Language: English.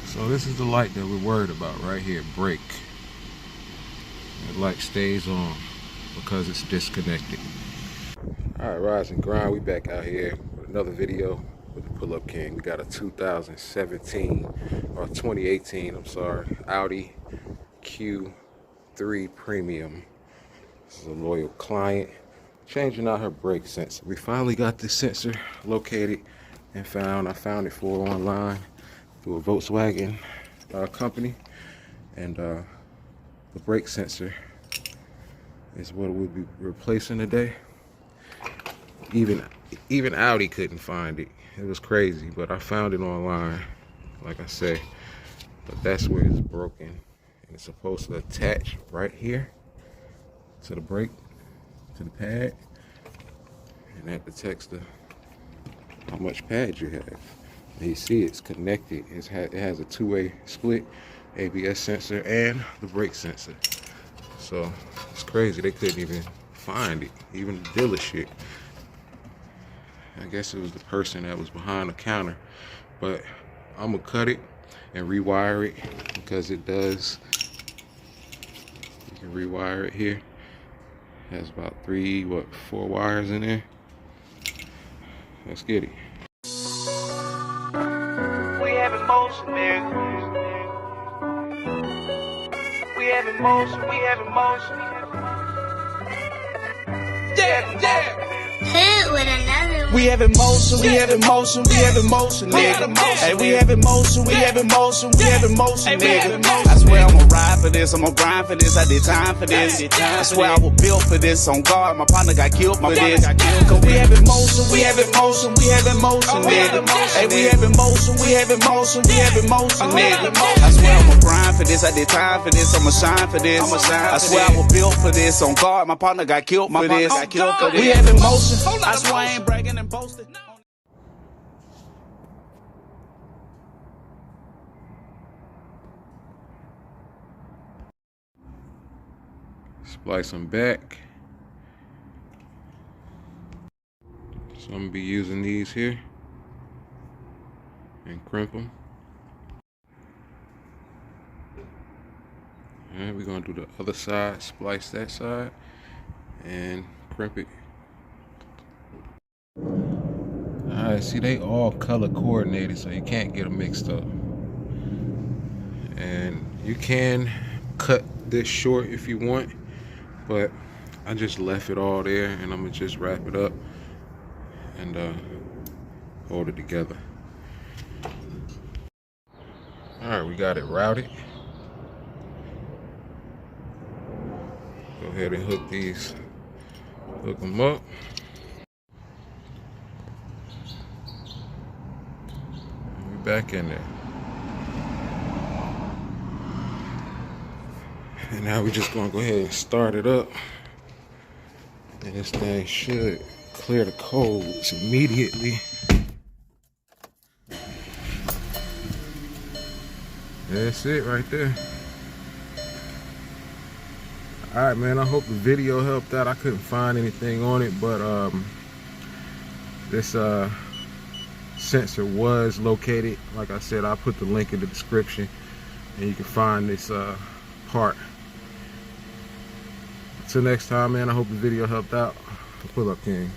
So this is the light that we're worried about right here, brake. The light stays on because it's disconnected. Alright, rise and grind, we back out here with another video with the Pull Up King. We got a 2017, or 2018, I'm sorry, Audi Q3 Premium. This is a loyal client, changing out her brake sensor. We finally got this sensor located and found. I found it for her online through a Volkswagen company, and the brake sensor is what we'll be replacing today. Even Audi couldn't find it. It was crazy, but I found it online, like I say. But that's where it's broken, and it's supposed to attach right here to the brake, to the pad, and that detects how much pad you have. And you see it's connected. It has a two-way split, ABS sensor and the brake sensor. So it's crazy. They couldn't even find it, even the dealership. I guess it was the person that was behind the counter. But I'm gonna cut it and rewire it, because it does. You can rewire it here. It has about 4 wires in there. Let's get it. We have emotion, nigga. We have emotion, we have emotion. Yeah. Hit with another one. We have emotion, we have emotion, we have emotion, nigga. Hey, we have emotion, we have emotion, we have emotion, nigga. I swear I'ma ride for this, I'ma grind for this, I did time for this. I swear I was built for this, on guard, my partner got killed for this. Cause we have emotion, we have emotion, we have emotion, nigga. Hey, we have emotion, we have emotion, we have emotion, nigga. I swear I'ma grind for this, I did time for this, I'ma shine for this. I swear I was built for this, on guard, my partner got killed for this. We have emotion, I swear I ain't bragging and boasting. Splice them back. So I'm gonna be using these here and crimp them. And we're gonna do the other side, splice that side and crimp it. Alright, see, they all color coordinated, so you can't get them mixed up. And you can cut this short if you want, but I just left it all there, and I'm gonna just wrap it up and hold it together. Alright, we got it routed. Go ahead and hook them up. Back in there. And now we're just gonna go ahead and start it up, and this thing should clear the codes immediately. That's it right there. Alright, man, I hope the video helped out. I couldn't find anything on it, but this sensor was located. Like I said, I'll put the link in the description, and you can find this part. Until next time, man, I hope the video helped out. Pull Up King.